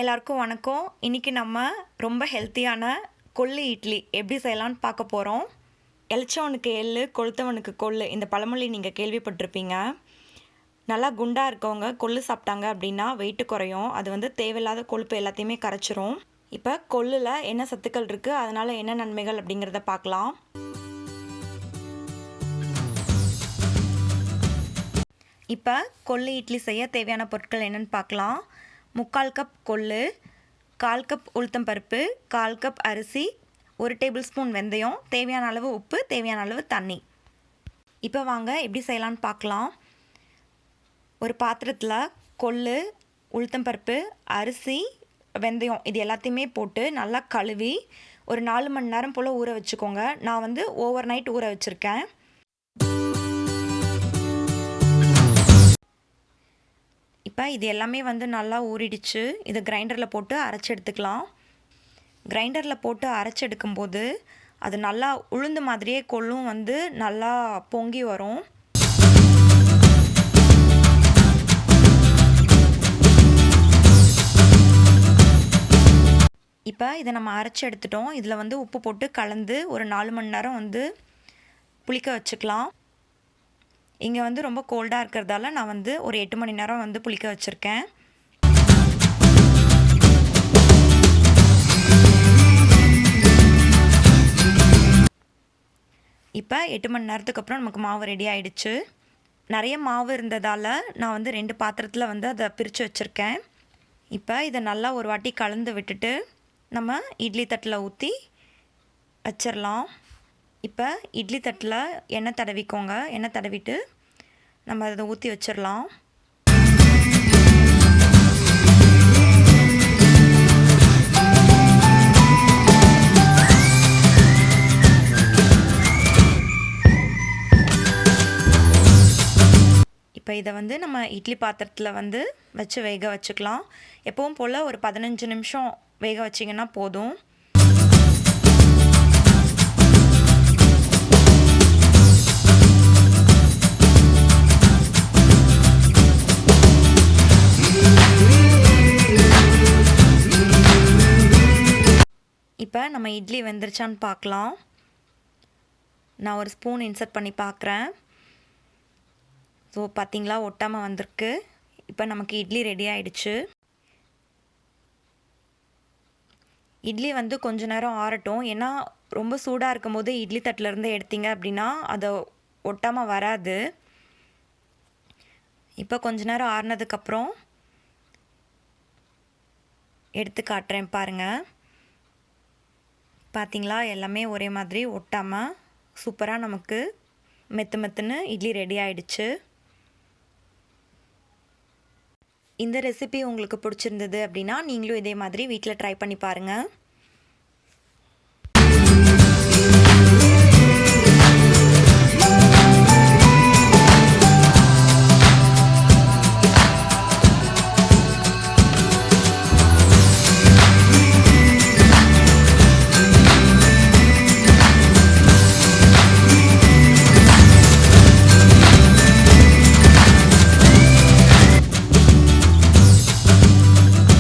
எல்லாருக்கும் வணக்கம். இன்றைக்கி நம்ம ரொம்ப ஹெல்த்தியான கொள்ளு இட்லி எப்படி செய்யலான்னு பார்க்க போகிறோம். எளிச்சவனுக்கு எள்ளு, கொளுத்தவனுக்கு கொள்ளு, இந்த பழமொழி நீங்கள் கேள்விப்பட்டிருப்பீங்க. நல்லா குண்டாக இருக்கவங்க கொள்ளு சாப்பிட்டாங்க அப்படின்னா வெயிட்டு குறையும். அது தேவையில்லாத கொழுப்பு எல்லாத்தையுமே கரைச்சிரும். இப்போ கொள்ளில் என்ன சத்துக்கள் இருக்குது, அதனால் என்ன நன்மைகள் அப்படிங்கிறத பார்க்கலாம். இப்போ கொள்ளு இட்லி செய்ய தேவையான பொருட்கள் என்னென்னு பார்க்கலாம். 3/4 கப் கொள்ளு, 1/4 கப் உளுத்தம்பருப்பு, 1/4 கப் அரிசி, 1 டேபிள் ஸ்பூன் வெந்தயம், தேவையான அளவு உப்பு, தேவையான அளவு தண்ணி. இப்போ வாங்க எப்படி செய்யலான்னு பார்க்கலாம். ஒரு பாத்திரத்தில் கொள்ளு, உளுத்தம்பருப்பு, அரிசி, வெந்தயம் இது எல்லாத்தையுமே போட்டு நல்லா கழுவி ஒரு 4 மணி நேரம் போல் ஊற வச்சுக்கோங்க. நான் ஓவர் நைட் ஊற வச்சுருக்கேன். இப்போ இது எல்லாமே நல்லா ஊறிடுச்சு. இதை கிரைண்டரில் போட்டு அரைச்சி எடுத்துக்கலாம். கிரைண்டரில் போட்டு அரைச்சி எடுக்கும்போது அது நல்லா உளுந்து மாதிரியே கொள்ளும் நல்லா பொங்கி வரும். இப்போ இதை நம்ம அரைச்சி எடுத்துட்டோம். இதில் உப்பு போட்டு கலந்து ஒரு 4 மணி நேரம் புளிக்க வச்சுக்கலாம். இங்கே ரொம்ப கோல்டாக இருக்கிறதால நான் ஒரு 8 மணி நேரம் புளிக்க வச்சுருக்கேன். இப்போ 8 மணி நேரத்துக்கு அப்புறம் நமக்கு மாவு ரெடி ஆகிடுச்சு. நிறைய மாவு இருந்ததால் நான் 2 பாத்திரத்தில் அதை பிரித்து வச்சுருக்கேன். இப்போ இதை நல்லா ஒரு வாட்டி கலந்து விட்டுட்டு நம்ம இட்லி தட்டில் ஊற்றி வச்சிடலாம். இப்போ இட்லி தட்டில் எண்ணெய் தடவிக்கோங்க. எண்ணெய் தடவிட்டு நம்ம அதை ஊற்றி வச்சிடலாம். இப்போ இதை நம்ம இட்லி பாத்திரத்தில் வச்சு வேக வச்சுக்கலாம். எப்பவும் போல் ஒரு 15 நிமிஷம் வேக வச்சிங்கன்னா போதும். இப்போ நம்ம இட்லி வெந்துருச்சான்னு பார்க்கலாம். நான் ஒரு ஸ்பூன் இன்சர்ட் பண்ணி பார்க்குறேன். ஸோ பார்த்திங்களா, ஒட்டாமல் வந்திருக்கு. இப்போ நமக்கு இட்லி ரெடி ஆகிடுச்சு. இட்லி கொஞ்ச நேரம் ஆறட்டும். ஏன்னா ரொம்ப சூடாக இருக்கும் போது இட்லி தட்டிலேருந்து எடுத்தீங்க அப்படின்னா அதை ஒட்டாமல் வராது. இப்போ கொஞ்ச நேரம் ஆறினதுக்கப்புறம் எடுத்து காட்டுறேன் பாருங்கள். பார்த்திங்களா, எல்லாமே ஒரே மாதிரி ஒட்டாமல் சூப்பராக நமக்கு மெத்துன்னு இட்லி ரெடி ஆகிடுச்சு. இந்த ரெசிபி உங்களுக்கு பிடிச்சிருந்தது அப்படின்னா நீங்களும் இதே மாதிரி வீட்டில் ட்ரை பண்ணி பாருங்கள்.